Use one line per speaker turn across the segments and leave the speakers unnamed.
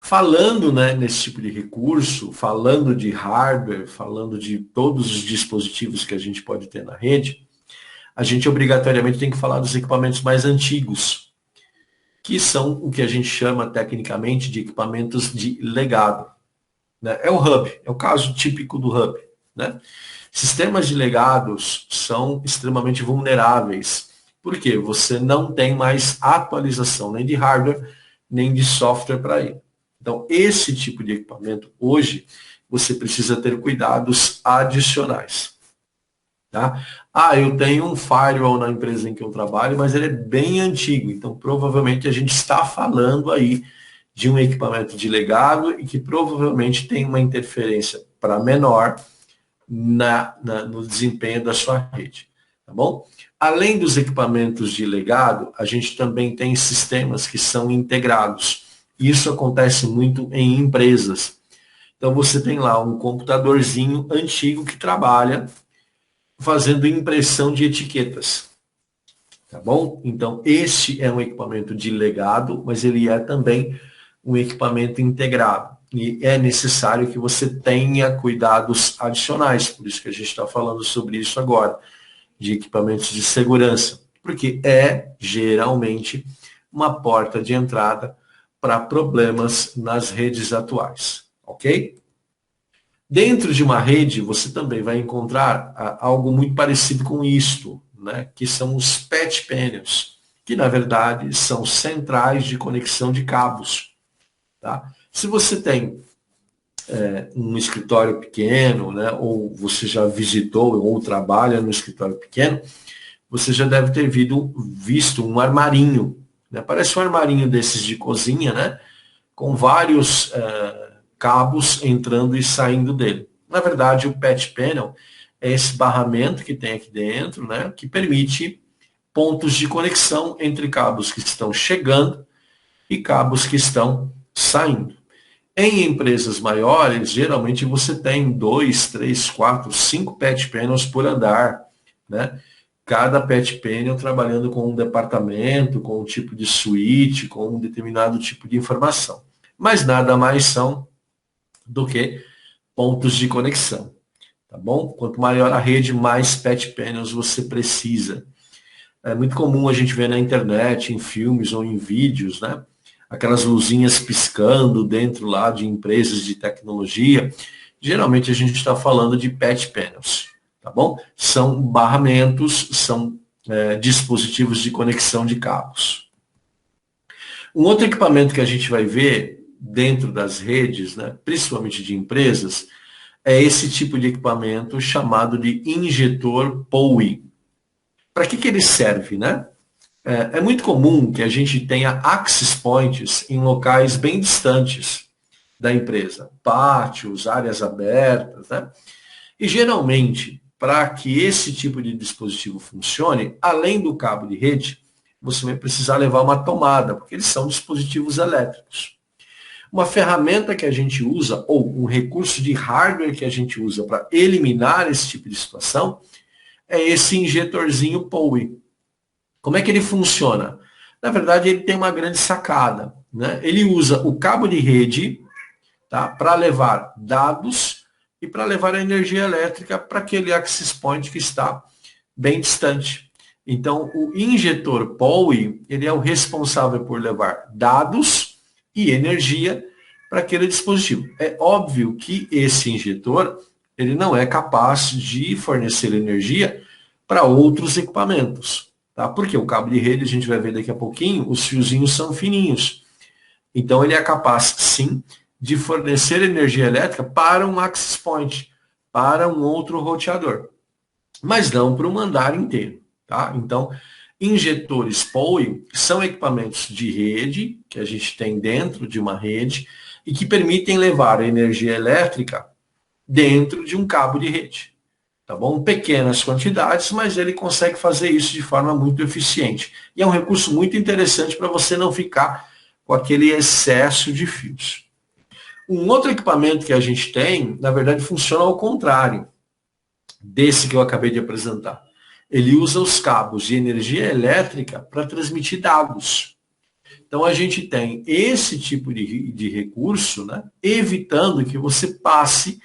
Falando, né, nesse tipo de recurso, falando de hardware, falando de todos os dispositivos que a gente pode ter na rede, a gente obrigatoriamente tem que falar dos equipamentos mais antigos, que são o que a gente chama tecnicamente de equipamentos de legado, né? É o hub, é o caso típico do hub, né? Sistemas de legados são extremamente vulneráveis, porque você não tem mais atualização nem de hardware, nem de software para ele. Então, esse tipo de equipamento, hoje, você precisa ter cuidados adicionais. Tá? Eu tenho um firewall na empresa em que eu trabalho, mas ele é bem antigo, então provavelmente a gente está falando aí de um equipamento de legado e que provavelmente tem uma interferência para menor no desempenho da sua rede. Tá bom? Além dos equipamentos de legado, a gente também tem sistemas que são integrados. Isso acontece muito em empresas. Então você tem lá um computadorzinho antigo que trabalha fazendo impressão de etiquetas. Tá bom? Então este é um equipamento de legado, mas ele é também um equipamento integrado. E é necessário que você tenha cuidados adicionais, por isso que a gente está falando sobre isso agora, de equipamentos de segurança, porque é geralmente uma porta de entrada para problemas nas redes atuais, ok? Dentro de uma rede, você também vai encontrar algo muito parecido com isto, né? Que são os patch panels, que na verdade são centrais de conexão de cabos. Tá? Se você tem um escritório pequeno, né, ou você já visitou ou trabalha no escritório pequeno, você já deve ter visto um armarinho. Né? Parece um armarinho desses de cozinha, né, com vários cabos entrando e saindo dele. Na verdade, o patch panel é esse barramento que tem aqui dentro, né, que permite pontos de conexão entre cabos que estão chegando e cabos que estão saindo. Em empresas maiores, geralmente você tem 2, 3, 4, 5 patch panels por andar, né? Cada patch panel trabalhando com um departamento, com um tipo de suíte, com um determinado tipo de informação. Mas nada mais são do que pontos de conexão, tá bom? Quanto maior a rede, mais patch panels você precisa. É muito comum a gente ver na internet, em filmes ou em vídeos, né? Aquelas luzinhas piscando dentro lá de empresas de tecnologia. Geralmente a gente está falando de patch panels, tá bom? São barramentos, são dispositivos de conexão de cabos. Um outro equipamento que a gente vai ver dentro das redes, né, principalmente de empresas, é esse tipo de equipamento chamado de injetor POWI. Para que ele serve, né? É muito comum que a gente tenha access points em locais bem distantes da empresa, pátios, áreas abertas, né? E geralmente, para que esse tipo de dispositivo funcione, além do cabo de rede, você vai precisar levar uma tomada, porque eles são dispositivos elétricos. Uma ferramenta que a gente usa, ou um recurso de hardware que a gente usa para eliminar esse tipo de situação, é esse injetorzinho POWI. Como é que ele funciona? Na verdade, ele tem uma grande sacada, né? Ele usa o cabo de rede, tá, para levar dados e para levar a energia elétrica para aquele access point que está bem distante. Então, o injetor POWI, ele é o responsável por levar dados e energia para aquele dispositivo. É óbvio que esse injetor, ele não é capaz de fornecer energia para outros equipamentos. Tá? Porque o cabo de rede, a gente vai ver daqui a pouquinho, os fiozinhos são fininhos. Então, ele é capaz, sim, de fornecer energia elétrica para um access point, para um outro roteador, mas não para um andar inteiro. Tá? Então, injetores POWI são equipamentos de rede, que a gente tem dentro de uma rede, e que permitem levar a energia elétrica dentro de um cabo de rede. Tá bom? Pequenas quantidades, mas ele consegue fazer isso de forma muito eficiente. E é um recurso muito interessante para você não ficar com aquele excesso de fios. Um outro equipamento que a gente tem, na verdade, funciona ao contrário desse que eu acabei de apresentar. Ele usa os cabos de energia elétrica para transmitir dados. Então, a gente tem esse tipo de recurso, né, evitando que você passe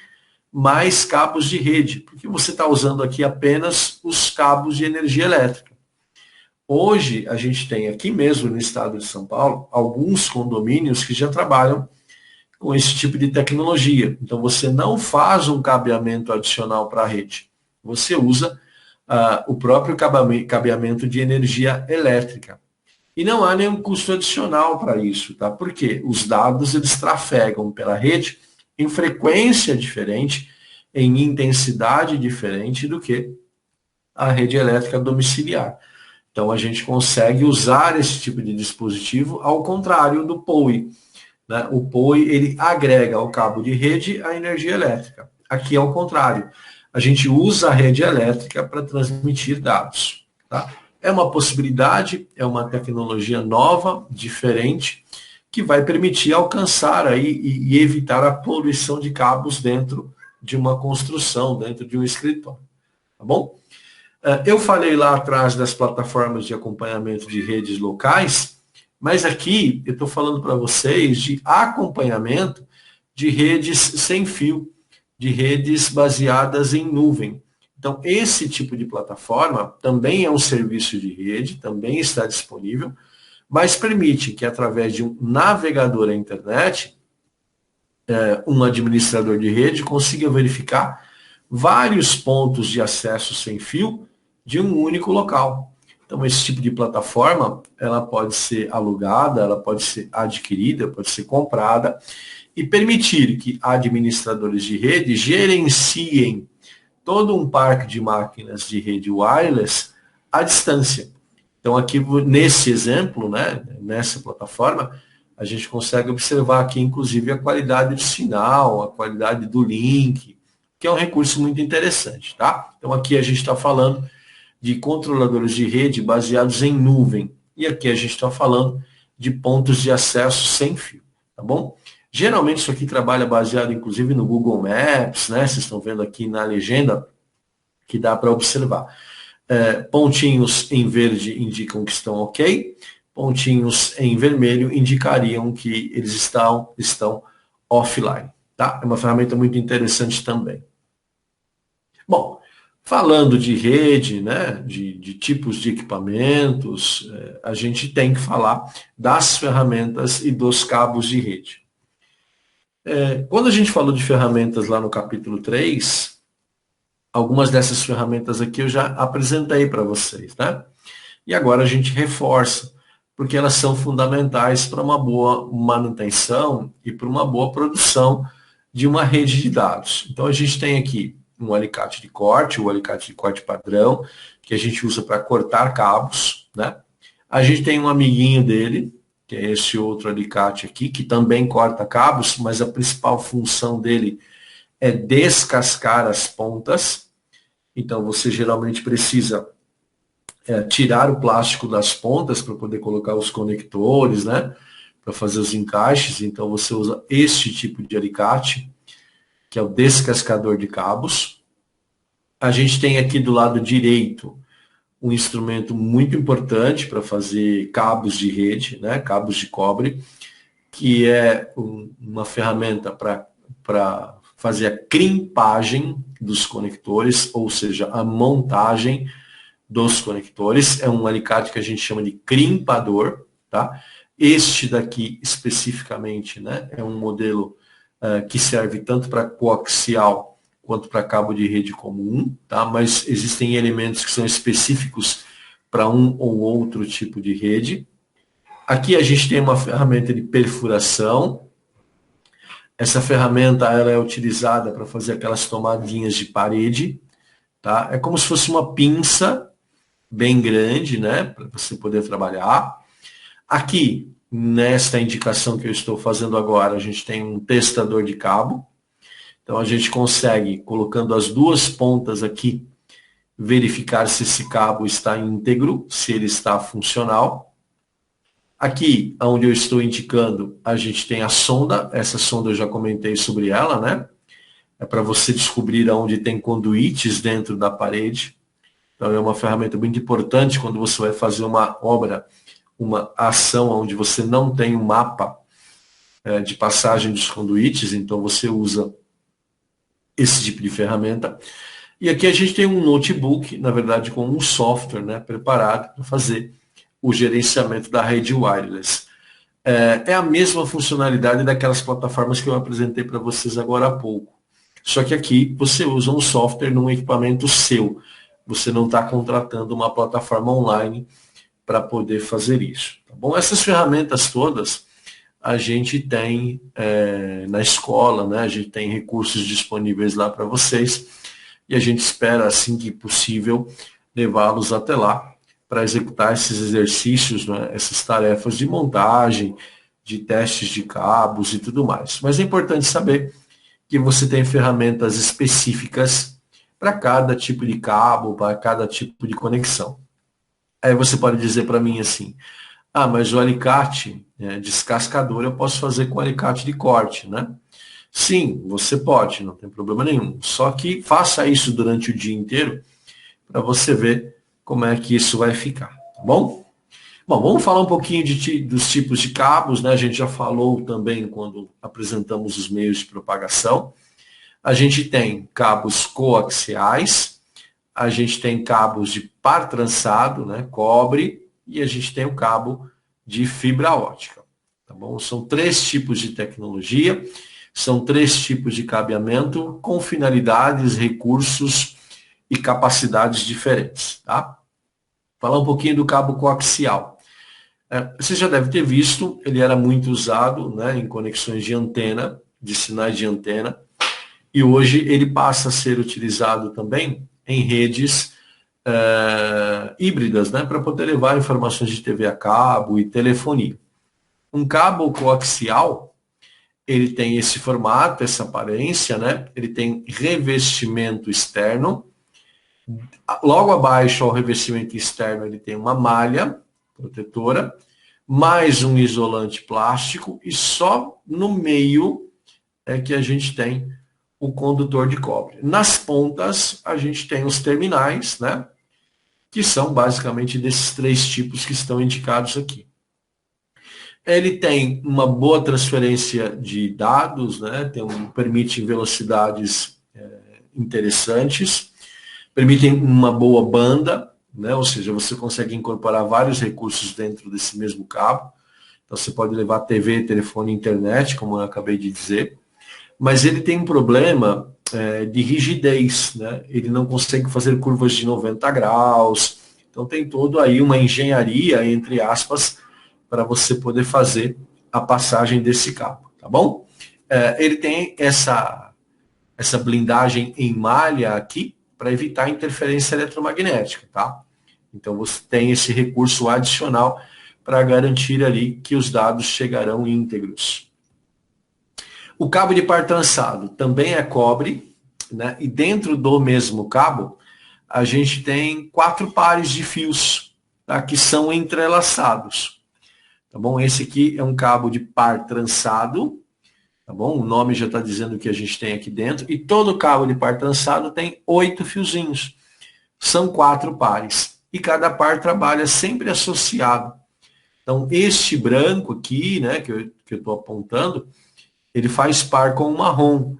mais cabos de rede, porque você está usando aqui apenas os cabos de energia elétrica. Hoje, a gente tem aqui mesmo no estado de São Paulo, alguns condomínios que já trabalham com esse tipo de tecnologia. Então, você não faz um cabeamento adicional para a rede. Você usa o próprio cabeamento de energia elétrica. E não há nenhum custo adicional para isso, tá? Porque os dados eles trafegam pela rede em frequência diferente, em intensidade diferente do que a rede elétrica domiciliar. Então a gente consegue usar esse tipo de dispositivo ao contrário do POI, né? O POI ele agrega ao cabo de rede a energia elétrica. Aqui é o contrário. A gente usa a rede elétrica para transmitir dados, tá? É uma possibilidade, é uma tecnologia nova, diferente, que vai permitir alcançar aí e evitar a poluição de cabos dentro de uma construção, dentro de um escritório. Tá bom? Eu falei lá atrás das plataformas de acompanhamento de redes locais, mas aqui eu estou falando para vocês de acompanhamento de redes sem fio, de redes baseadas em nuvem. Então, esse tipo de plataforma também é um serviço de rede, também está disponível, mas permite que, através de um navegador à internet, um administrador de rede consiga verificar vários pontos de acesso sem fio de um único local. Então, esse tipo de plataforma, ela pode ser alugada, ela pode ser adquirida, pode ser comprada, e permitir que administradores de rede gerenciem todo um parque de máquinas de rede wireless à distância. Então, aqui nesse exemplo, né, nessa plataforma, a gente consegue observar aqui, inclusive, a qualidade do sinal, a qualidade do link, que é um recurso muito interessante, tá? Então, aqui a gente está falando de controladores de rede baseados em nuvem. E aqui a gente está falando de pontos de acesso sem fio, tá bom? Geralmente isso aqui trabalha baseado, inclusive, no Google Maps, né? Vocês estão vendo aqui na legenda que dá para observar. Pontinhos em verde indicam que estão ok, pontinhos em vermelho indicariam que eles estão offline, tá? É uma ferramenta muito interessante também. Bom, falando de rede, né, de tipos de equipamentos, a gente tem que falar das ferramentas e dos cabos de rede. Quando a gente falou de ferramentas lá no capítulo 3, algumas dessas ferramentas aqui eu já apresentei para vocês, né? E agora a gente reforça, porque elas são fundamentais para uma boa manutenção e para uma boa produção de uma rede de dados. Então a gente tem aqui um alicate de corte, o alicate de corte padrão, que a gente usa para cortar cabos, né? A gente tem um amiguinho dele, que é esse outro alicate aqui, que também corta cabos, mas a principal função dele é descascar as pontas. Então, você geralmente precisa tirar o plástico das pontas para poder colocar os conectores, né? Para fazer os encaixes. Então, você usa este tipo de alicate, que é o descascador de cabos. A gente tem aqui do lado direito um instrumento muito importante para fazer cabos de rede, né, cabos de cobre, que é uma ferramenta para fazer a crimpagem dos conectores, ou seja, a montagem dos conectores. É um alicate que a gente chama de crimpador, tá? Este daqui especificamente, né, é um modelo que serve tanto para coaxial quanto para cabo de rede comum, tá? Mas existem elementos que são específicos para um ou outro tipo de rede. Aqui a gente tem uma ferramenta de perfuração. Essa ferramenta ela é utilizada para fazer aquelas tomadinhas de parede, tá? É como se fosse uma pinça bem grande, né, para você poder trabalhar. Aqui, nesta indicação que eu estou fazendo agora, a gente tem um testador de cabo. Então, a gente consegue, colocando as duas pontas aqui, verificar se esse cabo está íntegro, se ele está funcional. Aqui, onde eu estou indicando, a gente tem a sonda. Essa sonda eu já comentei sobre ela, né? É para você descobrir onde tem conduítes dentro da parede. Então, é uma ferramenta muito importante quando você vai fazer uma obra uma ação onde você não tem um mapa de passagem dos conduítes, então você usa esse tipo de ferramenta. E aqui a gente tem um notebook, na verdade, com um software, né, preparado para fazer o gerenciamento da rede wireless. É a mesma funcionalidade daquelas plataformas que eu apresentei para vocês agora há pouco. Só que aqui você usa um software num equipamento seu. Você não está contratando uma plataforma online para poder fazer isso. Tá bom? Essas ferramentas todas a gente tem na escola, né? A gente tem recursos disponíveis lá para vocês e a gente espera, assim que possível, levá-los até lá para executar esses exercícios, né? Essas tarefas de montagem, de testes de cabos e tudo mais. Mas é importante saber que você tem ferramentas específicas para cada tipo de cabo, para cada tipo de conexão. Aí você pode dizer para mim assim, mas o alicate descascador eu posso fazer com alicate de corte, né? Sim, você pode, não tem problema nenhum. Só que faça isso durante o dia inteiro para você ver como é que isso vai ficar, tá bom? Bom, vamos falar um pouquinho dos tipos de cabos, né? A gente já falou também quando apresentamos os meios de propagação. A gente tem cabos coaxiais, a gente tem cabos de par trançado, né? Cobre, e a gente tem o cabo de fibra ótica, tá bom? São 3 tipos de tecnologia, são 3 tipos de cabeamento com finalidades, recursos e capacidades diferentes, tá? Falar um pouquinho do cabo coaxial. Você já deve ter visto, ele era muito usado, né, em conexões de antena, de sinais de antena, e hoje ele passa a ser utilizado também em redes híbridas, né, para poder levar informações de TV a cabo e telefonia. Um cabo coaxial, ele tem esse formato, essa aparência, né, ele tem revestimento externo. Logo abaixo ao revestimento externo ele tem uma malha protetora, mais um isolante plástico e só no meio é que a gente tem o condutor de cobre. Nas pontas a gente tem os terminais, né, que são basicamente desses 3 tipos que estão indicados aqui. Ele tem uma boa transferência de dados, né, permite velocidades interessantes, permitem uma boa banda, né? Ou seja, você consegue incorporar vários recursos dentro desse mesmo cabo. Então você pode levar TV, telefone, internet, como eu acabei de dizer. Mas ele tem um problema de rigidez, né? Ele não consegue fazer curvas de 90 graus. Então tem todo aí uma engenharia, entre aspas, para você poder fazer a passagem desse cabo, tá bom? Ele tem essa blindagem em malha aqui, para evitar interferência eletromagnética, tá? Então você tem esse recurso adicional para garantir ali que os dados chegarão íntegros. O cabo de par trançado também é cobre, né? E dentro do mesmo cabo a gente tem 4 pares de fios, tá? Que são entrelaçados, tá bom? Esse aqui é um cabo de par trançado, tá bom? O nome já está dizendo o que a gente tem aqui dentro. E todo cabo de par trançado tem 8 fiozinhos. São 4 pares. E cada par trabalha sempre associado. Então, este branco aqui, né, que eu estou apontando, ele faz par com o marrom.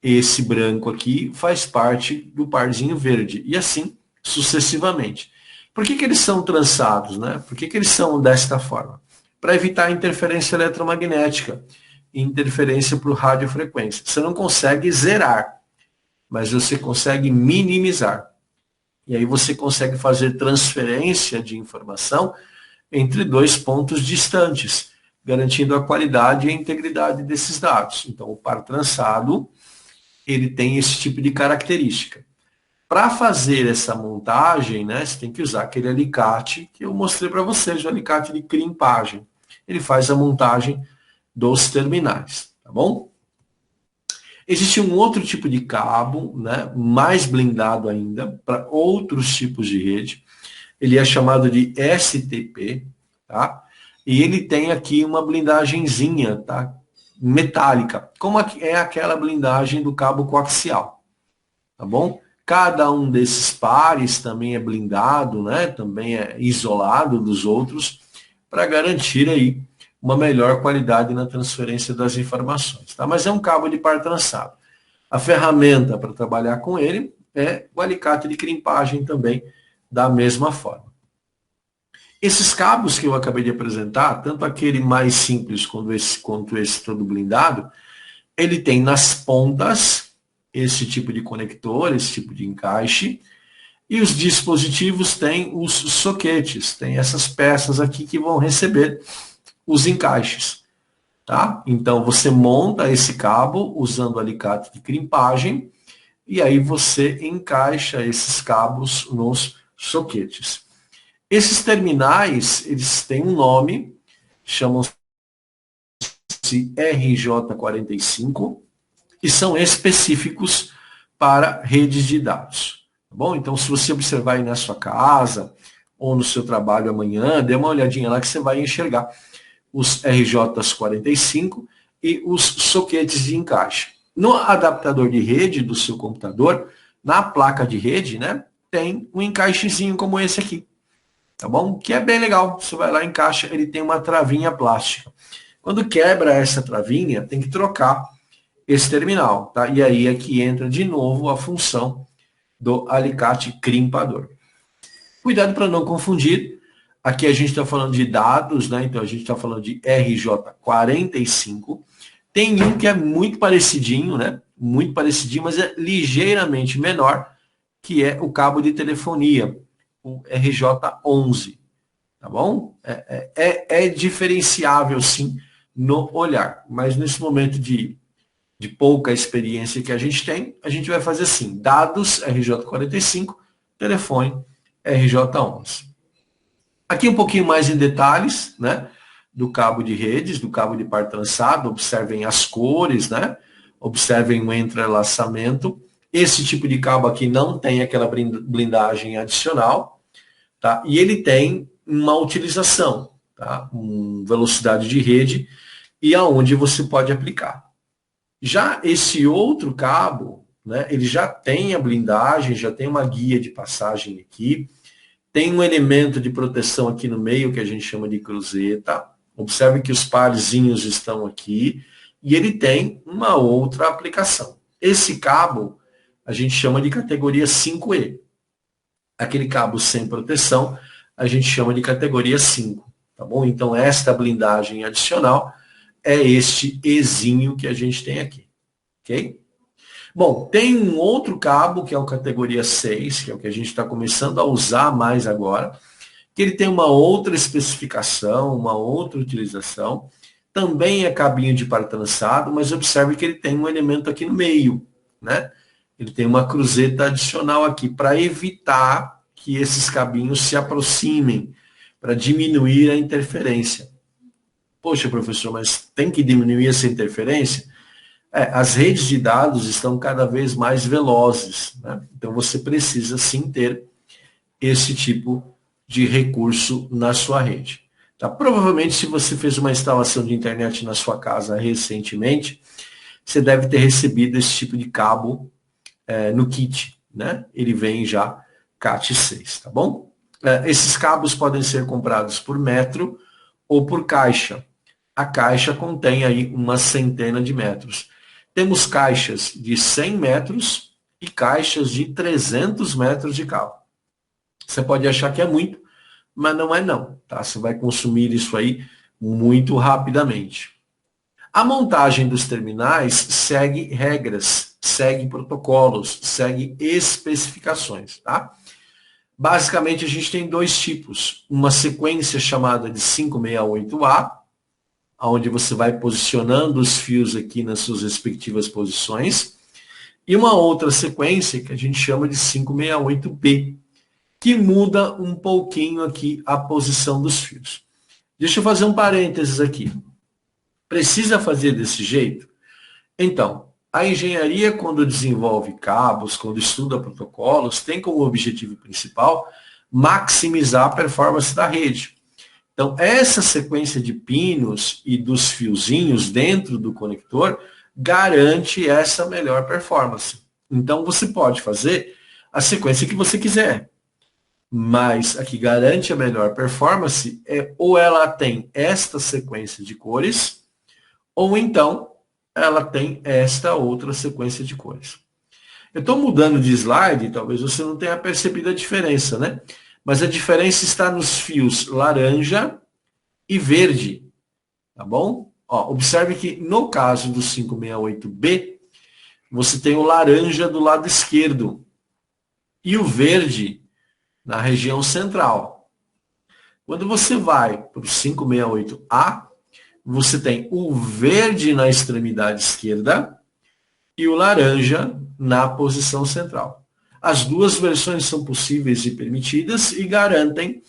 Esse branco aqui faz parte do parzinho verde. E assim, sucessivamente. Por que eles são trançados, né? Por que eles são desta forma? Para evitar interferência eletromagnética, interferência por radiofrequência. Você não consegue zerar, mas você consegue minimizar. E aí você consegue fazer transferência de informação entre 2 pontos distantes, garantindo a qualidade e a integridade desses dados. Então, o par trançado, ele tem esse tipo de característica. Para fazer essa montagem, né, você tem que usar aquele alicate que eu mostrei para vocês, o alicate de crimpagem. Ele faz a montagem dos terminais, tá bom? Existe um outro tipo de cabo, né, mais blindado ainda, para outros tipos de rede. Ele é chamado de STP, tá? E ele tem aqui uma blindagenzinha, tá? Metálica, como é aquela blindagem do cabo coaxial, tá bom? Cada um desses pares também é blindado, né? Também é isolado dos outros, para garantir aí uma melhor qualidade na transferência das informações. Tá? Mas é um cabo de par trançado. A ferramenta para trabalhar com ele é o alicate de crimpagem também, da mesma forma. Esses cabos que eu acabei de apresentar, tanto aquele mais simples quanto esse todo blindado, ele tem nas pontas esse tipo de conector, esse tipo de encaixe, e os dispositivos têm os soquetes, tem essas peças aqui que vão receber os encaixes. Tá? Então você monta esse cabo usando o alicate de crimpagem e aí você encaixa esses cabos nos soquetes. Esses terminais, eles têm um nome, chamam-se RJ45 e são específicos para redes de dados. Tá bom? Então, se você observar aí na sua casa ou no seu trabalho amanhã, dê uma olhadinha lá que você vai enxergar os RJ45 e os soquetes de encaixe. No adaptador de rede do seu computador, na placa de rede, né, tem um encaixezinho como esse aqui, tá bom? Que é bem legal. Você vai lá e encaixa, ele tem uma travinha plástica. Quando quebra essa travinha, tem que trocar esse terminal, tá? E aí é que entra de novo a função do alicate crimpador. Cuidado para não confundir. Aqui a gente está falando de dados, né? Então a gente está falando de RJ45. Tem um que é muito parecidinho, né? Muito parecidinho, mas é ligeiramente menor, que é o cabo de telefonia, o RJ11. Tá bom? É diferenciável, sim, no olhar. Mas nesse momento de pouca experiência que a gente tem, a gente vai fazer assim: dados RJ45, telefone RJ11. Aqui um pouquinho mais em detalhes, né, do cabo de redes, do cabo de par trançado. Observem as cores, né? Observem o entrelaçamento. Esse tipo de cabo aqui não tem aquela blindagem adicional, tá? E ele tem uma utilização, tá? Velocidade de rede e aonde você pode aplicar. Já esse outro cabo, né, ele já tem a blindagem, já tem uma guia de passagem aqui, tem um elemento de proteção aqui no meio que a gente chama de cruzeta. Observe que os parzinhos estão aqui e ele tem uma outra aplicação. Esse cabo a gente chama de categoria 5E. Aquele cabo sem proteção a gente chama de categoria 5, tá bom? Então esta blindagem adicional é este Ezinho que a gente tem aqui, ok? Bom, tem um outro cabo que é o categoria 6, que é o que a gente está começando a usar mais agora, que ele tem uma outra especificação, uma outra utilização, também é cabinho de par trançado, mas observe que ele tem um elemento aqui no meio, né? Ele tem uma cruzeta adicional aqui para evitar que esses cabinhos se aproximem, para diminuir a interferência. Poxa, professor, mas tem que diminuir essa interferência? As redes de dados estão cada vez mais velozes, né? Então você precisa sim ter esse tipo de recurso na sua rede. Tá? Provavelmente, se você fez uma instalação de internet na sua casa recentemente, você deve ter recebido esse tipo de cabo no kit, né? Ele vem já Cat6, tá bom? Esses cabos podem ser comprados por metro ou por caixa. A caixa contém aí uma centena de metros. Temos caixas de 100 metros e caixas de 300 metros de cabo. Você pode achar que é muito, mas não é não, tá? Você vai consumir isso aí muito rapidamente. A montagem dos terminais segue regras, segue protocolos, segue especificações, tá? Basicamente, a gente tem dois tipos. Uma sequência chamada de 568A, onde você vai posicionando os fios aqui nas suas respectivas posições, e uma outra sequência que a gente chama de 568B, que muda um pouquinho aqui a posição dos fios. Deixa eu fazer um parênteses aqui. Precisa fazer desse jeito? Então, a engenharia, quando desenvolve cabos, quando estuda protocolos, tem como objetivo principal maximizar a performance da rede. Então, essa sequência de pinos e dos fiozinhos dentro do conector garante essa melhor performance. Então, você pode fazer a sequência que você quiser. mas a que garante a melhor performance é ou ela tem esta sequência de cores, ou então ela tem esta outra sequência de cores. Eu estou mudando de slide, talvez você não tenha percebido a diferença, né? Mas a diferença está nos fios laranja e verde, tá bom? Ó, observe que no caso do 568B, você tem o laranja do lado esquerdo e o verde na região central. Quando você vai para o 568A, você tem o verde na extremidade esquerda e o laranja na posição central. As duas versões são possíveis e permitidas e garantem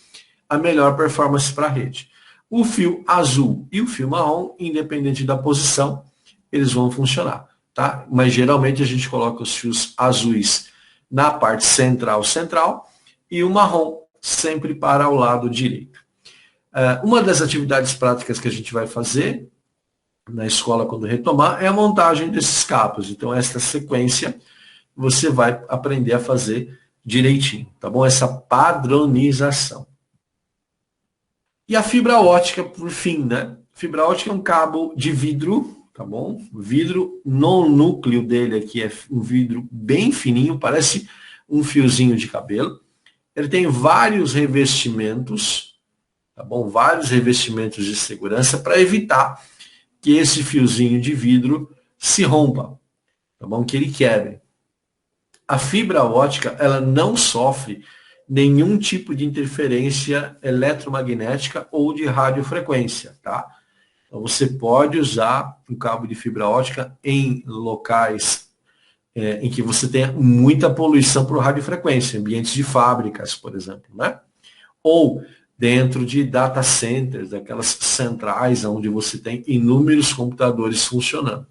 a melhor performance para a rede. O fio azul e o fio marrom, independente da posição, eles vão funcionar, tá? Mas geralmente a gente coloca os fios azuis na parte central e o marrom sempre para o lado direito. Uma das atividades práticas que a gente vai fazer na escola quando retomar é a montagem desses cabos. Então essa sequência você vai aprender a fazer direitinho, tá bom? Essa padronização. E a fibra ótica, por fim, né? Fibra ótica é um cabo de vidro, tá bom? O vidro no núcleo dele aqui é um vidro bem fininho, parece um fiozinho de cabelo. Ele tem vários revestimentos, tá bom? Vários revestimentos de segurança para evitar que esse fiozinho de vidro se rompa, tá bom? Que ele quebre. A fibra ótica, ela não sofre nenhum tipo de interferência eletromagnética ou de radiofrequência, tá? Então você pode usar um cabo de fibra ótica em locais em que você tenha muita poluição por radiofrequência, ambientes de fábricas, por exemplo, né? Ou dentro de data centers, daquelas centrais onde você tem inúmeros computadores funcionando.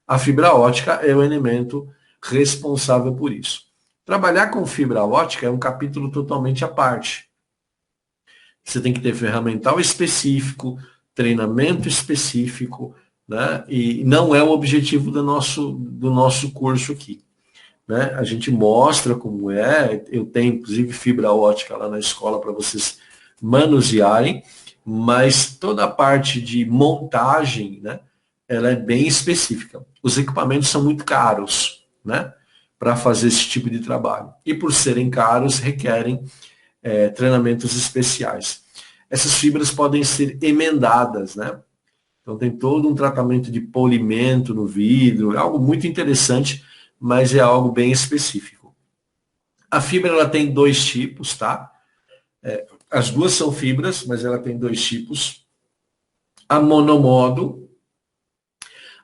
A fibra ótica é o elemento responsável por isso. Trabalhar com fibra ótica é um capítulo totalmente à parte. Você tem que ter ferramental específico, treinamento específico, né? E não é o objetivo do nosso curso aqui. Né? A gente mostra como é, eu tenho inclusive fibra ótica lá na escola para vocês manusearem, mas toda a parte de montagem, né, ela é bem específica. Os equipamentos são muito caros, né, para fazer esse tipo de trabalho. E por serem caros, requerem treinamentos especiais. Essas fibras podem ser emendadas, né? Então tem todo um tratamento de polimento no vidro, é algo muito interessante, mas é algo bem específico. A fibra ela tem dois tipos, tá? As duas são fibras, mas ela tem dois tipos. A monomodo.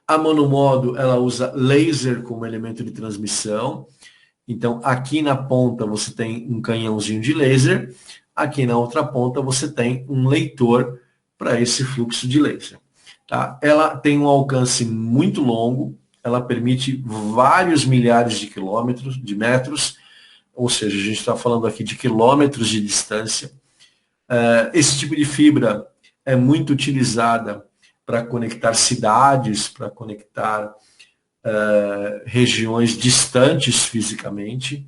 A monomodo, ela usa laser como elemento de transmissão. Então, aqui na ponta você tem um canhãozinho de laser. Aqui na outra ponta você tem um leitor para esse fluxo de laser. Tá? Ela tem um alcance muito longo. Ela permite vários milhares de quilômetros, de metros. Ou seja, a gente está falando aqui de quilômetros de distância. Esse tipo de fibra é muito utilizada para conectar cidades, para conectar regiões distantes fisicamente.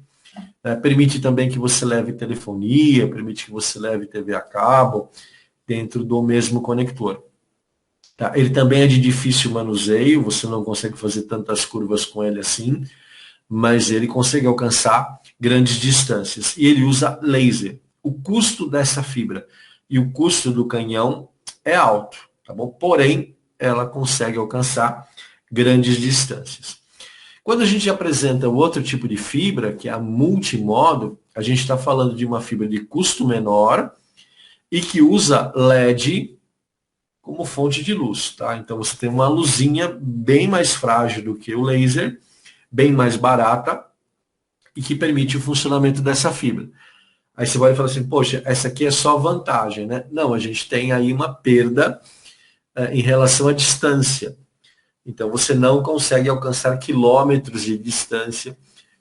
Permite também que você leve telefonia, permite que você leve TV a cabo dentro do mesmo conector. Tá? Ele também é de difícil manuseio, você não consegue fazer tantas curvas com ele assim, mas ele consegue alcançar grandes distâncias. E ele usa laser. O custo dessa fibra e o custo do canhão é alto, tá bom? Porém, ela consegue alcançar grandes distâncias. Quando a gente apresenta o outro tipo de fibra, que é a multimodo, a gente está falando de uma fibra de custo menor e que usa LED como fonte de luz, tá? Então você tem uma luzinha bem mais frágil do que o laser, bem mais barata e que permite o funcionamento dessa fibra. Aí você vai falar assim, poxa, essa aqui é só vantagem, né? Não, a gente tem aí uma perda em relação à distância. Então você não consegue alcançar quilômetros de distância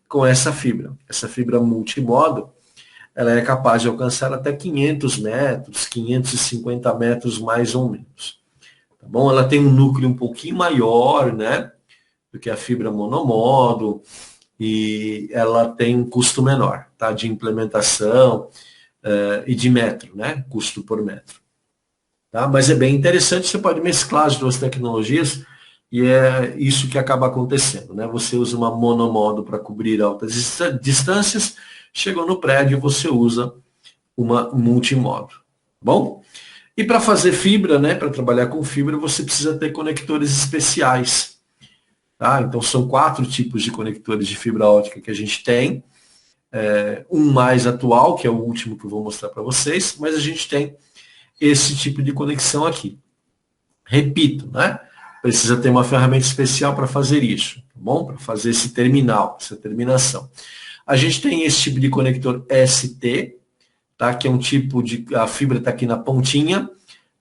com essa fibra. Essa fibra multimodo, ela é capaz de alcançar até 500 metros, 550 metros mais ou menos. Tá bom? Ela tem um núcleo um pouquinho maior, né, do que a fibra monomodo. e ela tem um custo menor, tá? De implementação e de metro, né? Custo por metro. Tá? Mas é bem interessante, você pode mesclar as duas tecnologias e é isso que acaba acontecendo, né? Você usa uma monomodo para cobrir altas distâncias, chegou no prédio, você usa uma multimodo. Bom? E para fazer fibra, né? Para trabalhar com fibra, você precisa ter conectores especiais. Tá? Então são 4 tipos de conectores de fibra ótica que a gente tem. Um mais atual, que é o último que eu vou mostrar para vocês, mas a gente tem esse tipo de conexão aqui. Repito, né? Precisa ter uma ferramenta especial para fazer isso, tá bom? Para fazer esse terminal, essa terminação. A gente tem esse tipo de conector ST, tá? Que é um tipo de... A fibra está aqui na pontinha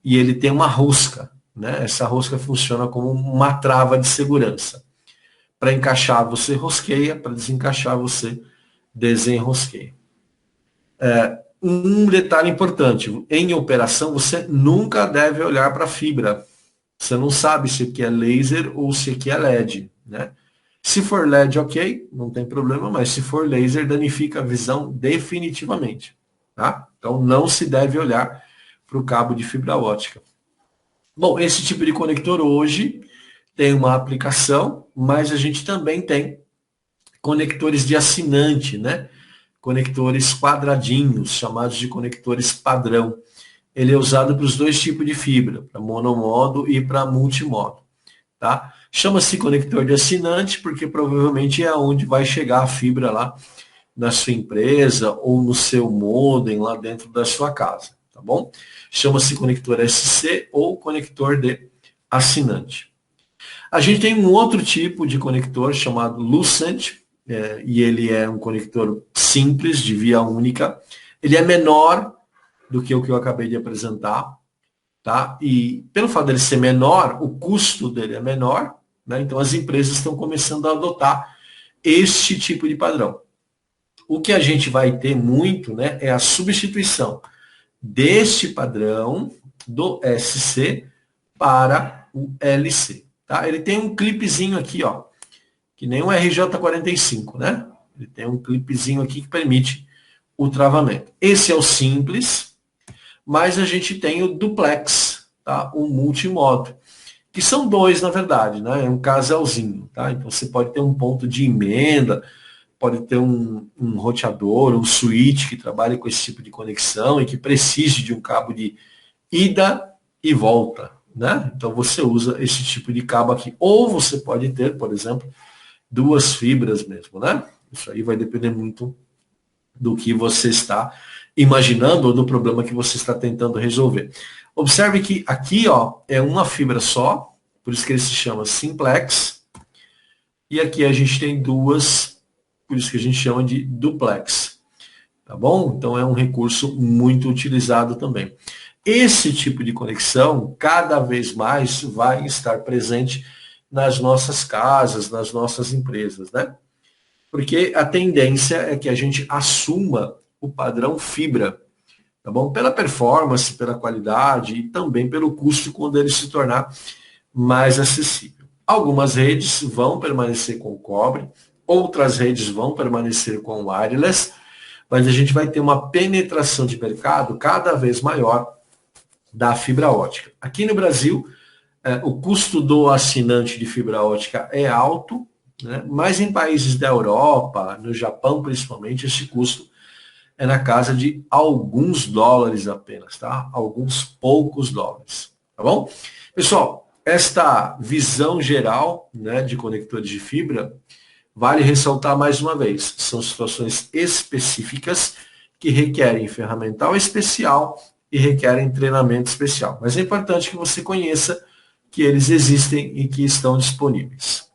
e ele tem uma rosca, né? Essa rosca funciona como uma trava de segurança. Para encaixar, você rosqueia, para desencaixar, você desenrosqueia. Um detalhe importante, em operação, você nunca deve olhar para a fibra. Você não sabe se aqui é laser ou se aqui é LED, né? Se for LED, ok, não tem problema, mas se for laser, danifica a visão definitivamente, tá? Então, não se deve olhar para o cabo de fibra ótica. Bom, esse tipo de conector hoje tem uma aplicação, mas a gente também tem conectores de assinante, né? Conectores quadradinhos, chamados de conectores padrão. Ele é usado para os 2 tipos de fibra, para monomodo e para multimodo. Tá? Chama-se conector de assinante porque provavelmente é onde vai chegar a fibra lá na sua empresa ou no seu modem lá dentro da sua casa. Tá bom? Chama-se conector SC ou conector de assinante. A gente tem um outro tipo de conector chamado Lucent, e ele é um conector simples, de via única. Ele é menor do que o que eu acabei de apresentar, tá? E pelo fato dele ser menor, o custo dele é menor, né? Então as empresas estão começando a adotar este tipo de padrão. O que a gente vai ter muito, né, é a substituição deste padrão do SC para o LC, tá? Ele tem um clipezinho aqui, ó, que nem um RJ45, né? Ele tem um clipezinho aqui que permite o travamento. Esse é o simples, mas a gente tem o duplex, tá? O multimodo, que são 2, na verdade, né? É um casalzinho, tá? Então você pode ter um ponto de emenda, pode ter um roteador, um switch que trabalhe com esse tipo de conexão e que precise de um cabo de ida e volta, né? Então você usa esse tipo de cabo aqui. Ou você pode ter, por exemplo, 2 fibras mesmo, né? Isso aí vai depender muito do que você está imaginando ou do problema que você está tentando resolver. Observe que aqui, ó, é uma fibra só, por isso que ele se chama simplex, e aqui a gente tem 2, por isso que a gente chama de duplex, tá bom? Então é um recurso muito utilizado também. Esse tipo de conexão, cada vez mais, vai estar presente nas nossas casas, nas nossas empresas, né? Porque a tendência é que a gente assuma o padrão fibra, tá bom? Pela performance, pela qualidade e também pelo custo quando ele se tornar mais acessível. Algumas redes vão permanecer com cobre, outras redes vão permanecer com wireless, mas a gente vai ter uma penetração de mercado cada vez maior da fibra ótica. Aqui no Brasil, o custo do assinante de fibra ótica é alto, né? Mas em países da Europa, no Japão principalmente, esse custo é na casa de alguns dólares apenas, tá? Alguns poucos dólares, tá bom? Pessoal, esta visão geral, né, de conectores de fibra, vale ressaltar mais uma vez, são situações específicas que requerem ferramental especial e requerem treinamento especial. Mas é importante que você conheça que eles existem e que estão disponíveis.